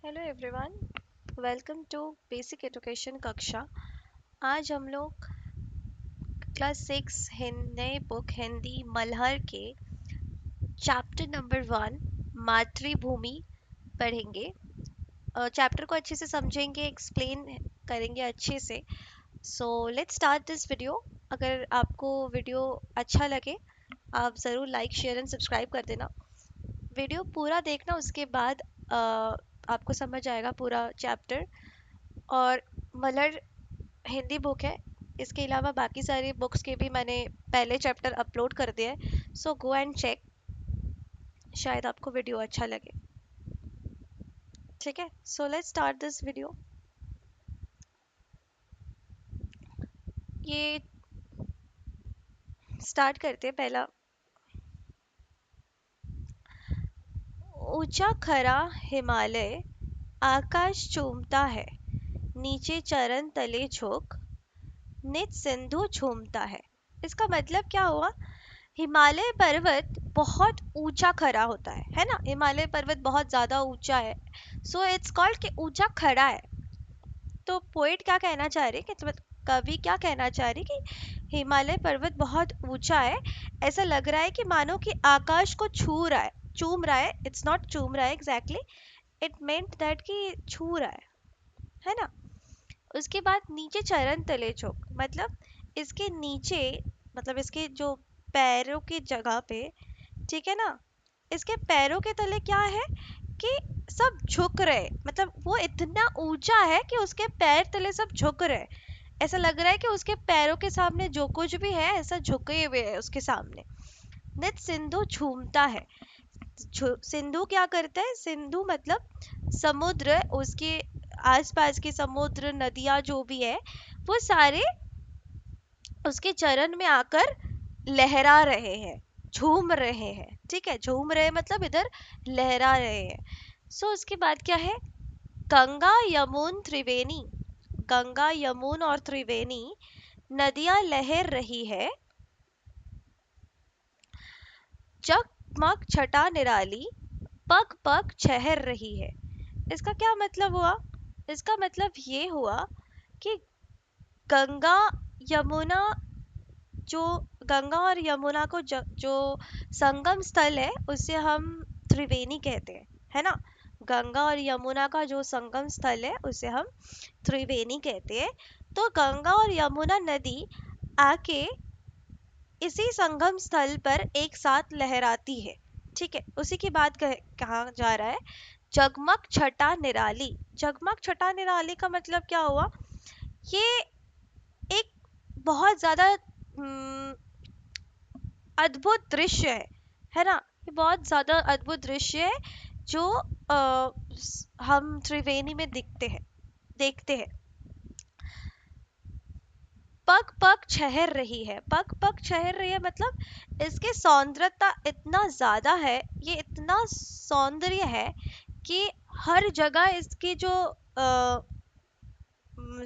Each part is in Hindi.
Hello everyone, welcome to basic education कक्षा। आज हम लोग क्लास 6 नए बुक हिंदी मल्हर के चैप्टर नंबर 1 मातृभूमि पढ़ेंगे। चैप्टर को अच्छे से समझेंगे, एक्सप्लेन करेंगे अच्छे से। So let's start this video. अगर आपको वीडियो अच्छा लगे आप ज़रूर लाइक शेयर एंड सब्सक्राइब कर देना। वीडियो पूरा देखना, उसके बाद आपको समझ आएगा पूरा चैप्टर। और मलर हिंदी बुक है, इसके अलावा बाकी सारी बुक्स के भी मैंने पहले चैप्टर अपलोड कर दिया है, सो गो एंड चेक। शायद आपको वीडियो अच्छा लगे। ठीक है, so let's start this video. ये स्टार्ट करते हैं। पहला, ऊंचा खरा हिमालय आकाश चूमता है, नीचे चरण तले झुक नित सिंधु झूमता है। इसका मतलब क्या हुआ? हिमालय पर्वत बहुत ऊंचा खड़ा होता है ना। हिमालय पर्वत बहुत ज्यादा ऊंचा है, सो इट्स कॉल्ड कि ऊंचा खड़ा है। तो पोएट क्या कहना चाह रहे कि मतलब कवि क्या कहना चाह रही कि हिमालय पर्वत बहुत ऊंचा है, ऐसा लग रहा है कि मानो कि आकाश को छू रहा है, चूम रहा है। इट्स नॉट चूम रहा है एग्जैक्टली, इट मेंट दैट कि छू रहा है ना। उसके बाद नीचे चरण तले झुक, मतलब इसके नीचे, मतलब इसके जो पैरों की जगह पे, ठीक है ना, इसके पैरों के तले क्या है कि सब झुक रहे। मतलब वो इतना ऊंचा है कि उसके पैर तले सब झुक रहे। ऐसा लग रहा है कि उसके पैरों के सामने जो कुछ भी है ऐसा झुके हुए है उसके सामने। नित सिंधु झूमता है। सिंधु क्या करता है? सिंधु मतलब समुद्र, उसके आसपास के समुद्र नदियां जो भी है वो सारे उसके चरण में आकर लहरा रहे हैं, झूम रहे हैं। ठीक है, झूम रहे मतलब इधर लहरा रहे हैं। सो उसके बाद क्या है? गंगा यमुन त्रिवेणी, गंगा यमुन और त्रिवेणी नदियां लहर रही है, जगमग छटा निराली पग पग छहर रही है। इसका क्या मतलब हुआ? इसका मतलब ये हुआ कि गंगा यमुना, जो गंगा और यमुना को जो संगम स्थल है उसे हम त्रिवेणी कहते हैं, है ना। गंगा और यमुना का जो संगम स्थल है उसे हम त्रिवेणी कहते हैं। तो गंगा और यमुना नदी आके इसी संगम स्थल पर एक साथ लहराती है। ठीक है, उसी की बात कहा जा रहा है। जगमग छटा निराली, जगमग छटा निराली का मतलब क्या हुआ? ये एक बहुत ज्यादा अद्भुत दृश्य है ना। ये बहुत ज्यादा अद्भुत दृश्य है जो हम त्रिवेणी में देखते हैं। पग पग छहर रही है, पग पग छहर रही है मतलब इसके सौंदर्यता इतना ज्यादा है, ये इतना सौंदर्य है कि हर जगह इसकी जो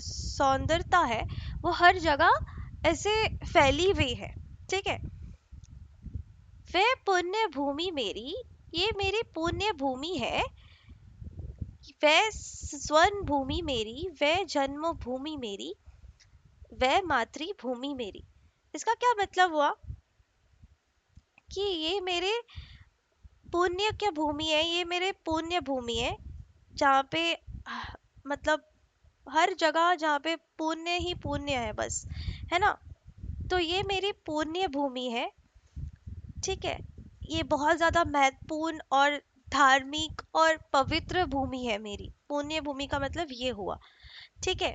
सौंदर्यता है वो हर जगह ऐसे फैली हुई है। ठीक है, वह पुण्य भूमि मेरी, ये मेरी पुण्य भूमि है। वह स्वर्ण भूमि मेरी, वह जन्म भूमि मेरी, वह मातृभूमि मेरी। इसका क्या मतलब हुआ कि ये मेरे पुण्य की भूमि है, ये मेरे पुण्य भूमि है, जहाँ पे मतलब हर जगह जहाँ पे पुण्य ही पुण्य है बस, है ना। तो ये मेरी पुण्य भूमि है। ठीक है, ये बहुत ज्यादा महत्वपूर्ण और धार्मिक और पवित्र भूमि है मेरी। पुण्य भूमि का मतलब ये हुआ। ठीक है,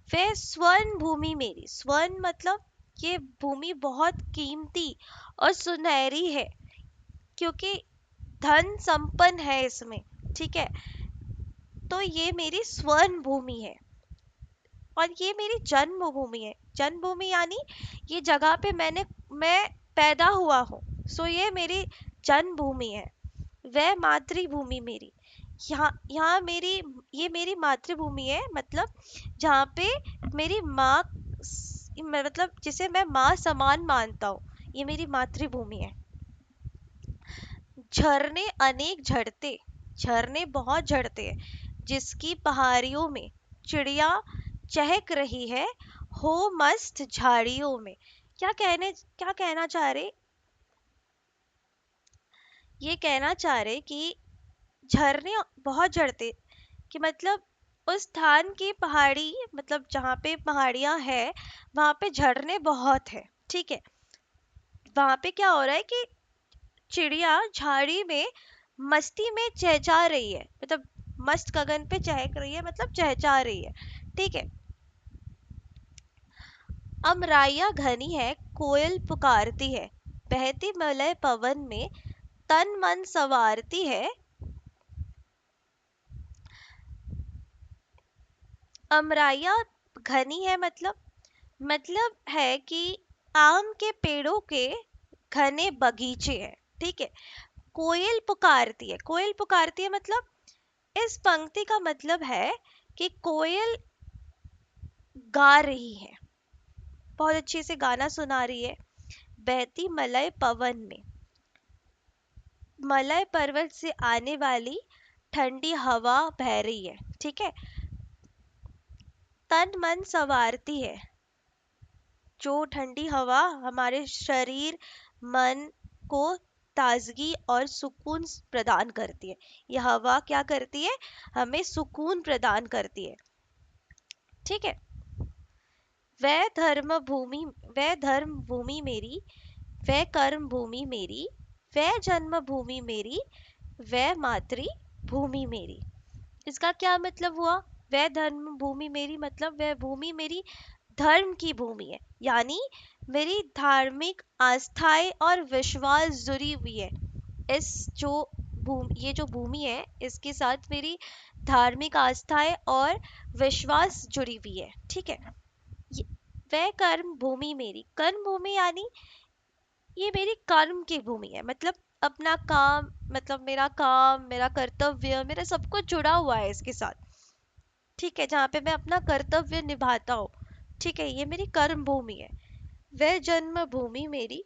वे स्वर्ण भूमि मेरी, स्वर्ण मतलब ये भूमि बहुत कीमती और सुनहरी है क्योंकि धन संपन्न है इसमें। ठीक है, तो ये मेरी स्वर्ण भूमि है। और ये मेरी जन्मभूमि है। जन्मभूमि यानी ये जगह पे मैं पैदा हुआ हूँ, सो ये मेरी जन्मभूमि है। वह मातृभूमि मेरी, यहाँ मेरी, ये मेरी मातृभूमि है, मतलब जहाँ पे मेरी माँ, मतलब जिसे मैं माँ समान मानता हूँ, ये मेरी मातृभूमि है। झरने अनेक झरते, झरने बहुत झड़ते हैं, जिसकी पहाड़ियों में चिड़िया चहक रही है, हो मस्त झाड़ियों में। क्या कहना चाह रहे, ये कहना चाह रहे कि झरने बहुत झड़ते, कि मतलब उस स्थान की पहाड़ी, मतलब जहाँ पे पहाड़ियाँ है वहाँ पे झरने बहुत है, ठीक है। वहाँ पे क्या हो रहा है कि चिड़िया झाड़ी में मस्ती में चहचहा रही है, मतलब मस्त गगन पे चहक रही है, मतलब चहचहा रही है, ठीक है। अमराइयाँ घनी है, कोयल पुकारती है, बहती मलय पवन में तन मन संवारती है। अमराइयाँ घनी है मतलब है कि आम के पेड़ों के घने बगीचे हैं, ठीक है। कोयल पुकारती है मतलब इस पंक्ति का मतलब है कि कोयल गा रही है, बहुत अच्छे से गाना सुना रही है। बहती मलय पवन में, मलय पर्वत से आने वाली ठंडी हवा बह रही है, ठीक है। तन मन संवारती है, जो ठंडी हवा हमारे शरीर मन को ताजगी और सुकून प्रदान करती है। यह हवा क्या करती है, हमें सुकून प्रदान करती है, ठीक है। वह धर्म भूमि, वह धर्म भूमि मेरी, वह कर्म भूमि मेरी, वह जन्म भूमि मेरी, वह मातृ भूमि मेरी। इसका क्या मतलब हुआ, वह धर्म भूमि मेरी मतलब वह भूमि मेरी धर्म की भूमि है, यानी मेरी धार्मिक आस्थाएं और विश्वास जुड़ी हुई है। इस जो भूमि, ये जो भूमि है इसके साथ मेरी धार्मिक आस्थाएं और विश्वास जुड़ी हुई है, ठीक है। ये- वह कर्म भूमि मेरी, कर्म भूमि यानी ये मेरी कर्म की भूमि है, मतलब अपना काम, मतलब मेरा काम, मेरा कर्तव्य, मेरा सब कुछ जुड़ा हुआ है इसके साथ, ठीक है। जहाँ पे मैं अपना कर्तव्य निभाता हूँ, ठीक है, ये मेरी कर्म भूमि है। वह जन्म भूमि मेरी,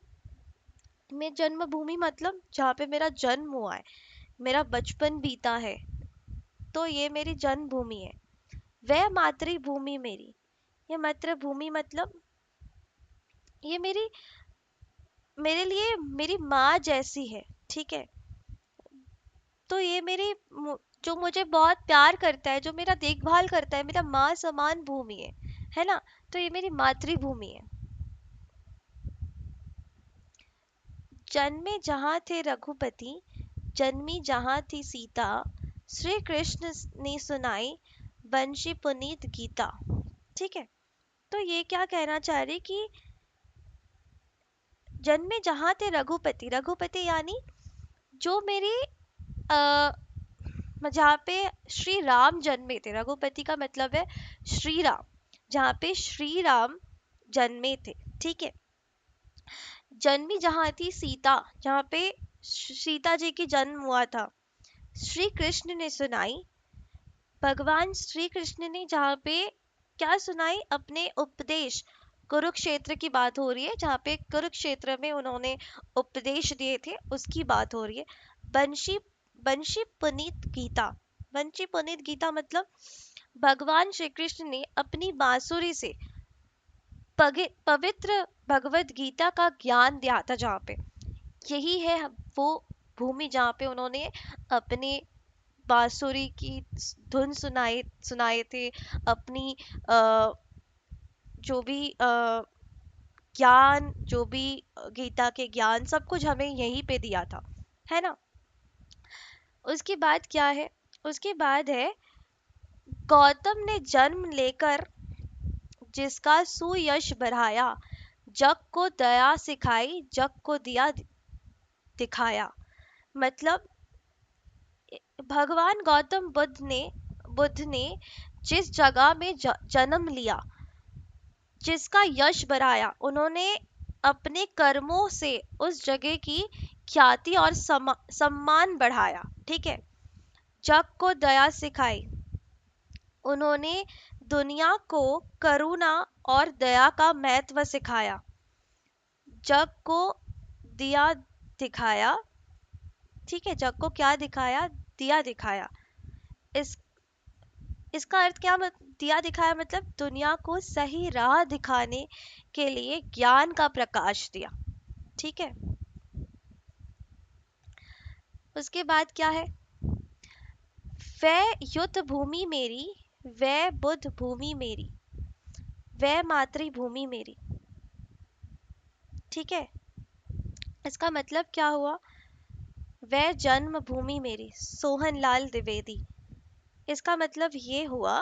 मैं जन्मभूमि मतलब जहाँ पे मेरा जन्म हुआ है, मेरा बचपन बीता है, तो ये मेरी जन्मभूमि है। वह मातृभूमि मेरी, ये मातृभूमि मतलब ये मेरे लिए मेरी माँ जैसी है, ठीक है। तो ये जो मुझे बहुत प्यार करता है, जो मेरा देखभाल करता है, मेरा माँ समान भूमि है ना। तो ये मेरी मातृभूमि है। जन्मे जहाँ थे रघुपति, जन्मी जहाँ थी सीता, श्री कृष्ण ने सुनाई वंशी पुनीत गीता, ठीक है। तो ये क्या कहना चाह रही कि जन्मे जहाँ थे रघुपति, रघुपति यानी जो मेरे आ, जहाँ पे श्री राम जन्मे थे, रघुपति का मतलब है श्री राम, जहाँ पे श्री राम जन्मे थे, ठीक है। जन्मी जहाँ थी सीता, जहाँ पे सीता जी की जन्म हुआ था, श्री कृष्ण ने सुनाई, भगवान श्री कृष्ण ने जहाँ पे क्या सुनाई, अपने उपदेश, कुरुक्षेत्र की बात हो रही है, जहाँ पे कुरुक्षेत्र में उन्होंने उपदेश दिए थे उसकी बात हो रही है। बंशी, बंशी पुनीत गीता, बंशी पुनीत गीता मतलब भगवान श्री कृष्ण ने अपनी बांसुरी से पवित्र भगवत गीता का ज्ञान दिया था, जहाँ पे यही है वो भूमि जहाँ पे उन्होंने अपने बांसुरी की धुन सुनाए थे, अपनी जो भी ज्ञान, जो भी गीता के ज्ञान, सब कुछ हमें यहीं पे दिया था, है ना। उसके बाद क्या है, उसके बाद है गौतम ने जन्म लेकर जिसका सुयश बढ़ाया, जग को दया सिखाई, जग को दिया दिखाया। मतलब भगवान गौतम बुद्ध ने जिस जगह में जन्म लिया, जिसका यश बढ़ाया, उन्होंने अपने कर्मों से उस जगह की ख्याति और सम्मान बढ़ाया, ठीक है। जग को दया सिखाई, उन्होंने दुनिया को करुणा और दया का महत्व सिखाया। जग को दिया दिखाया, ठीक है, जग को क्या दिखाया, दिया दिखाया। इस इसका अर्थ क्या दिया दिखाया मतलब दुनिया को सही राह दिखाने के लिए ज्ञान का प्रकाश दिया। ठीक है। उसके बाद क्या है? वह युद्ध भूमि मेरी, वह बुद्ध भूमि मेरी, वह मातृभूमि मेरी। ठीक है। इसका मतलब क्या हुआ? वह जन्मभूमि मेरी, सोहनलाल द्विवेदी। इसका मतलब ये हुआ,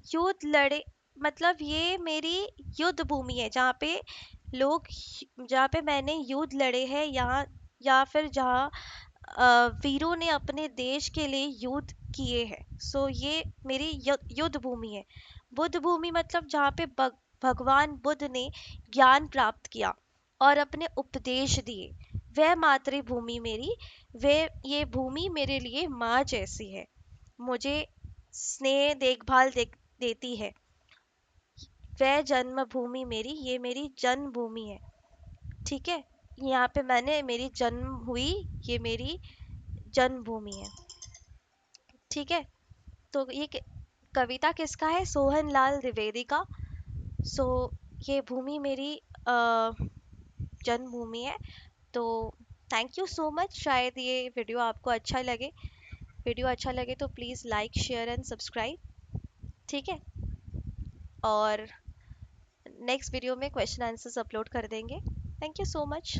युद्ध लड़े मतलब ये मेरी युद्ध भूमि है, जहाँ पे लोग, जहाँ पे मैंने युद्ध लड़े हैं, यहाँ या फिर जहाँ वीरों ने अपने देश के लिए युद्ध किए हैं। सो ये मेरी युद्ध भूमि है। बुद्ध भूमि मतलब जहाँ पे भगवान बुद्ध ने ज्ञान प्राप्त किया और अपने उपदेश दिए। वह मातृभूमि मेरी, वह ये भूमि मेरे लिए माँ जैसी है, मुझे स्नेह देखभाल देती है। वह जन्मभूमि मेरी, ये मेरी जन्मभूमि है। ठीक है। यहाँ पे मैंने मेरी जन्म हुई, ये मेरी जन्मभूमि है। ठीक है। तो ये कविता किसका है? सोहनलाल द्विवेदी का। सो ये भूमि मेरी जन्मभूमि है। तो थैंक यू सो मच। शायद ये वीडियो आपको अच्छा लगे। वीडियो अच्छा लगे तो please like share and subscribe. ठीक है। और नेक्स्ट वीडियो में क्वेश्चन आंसर्स अपलोड कर देंगे। Thank you so much.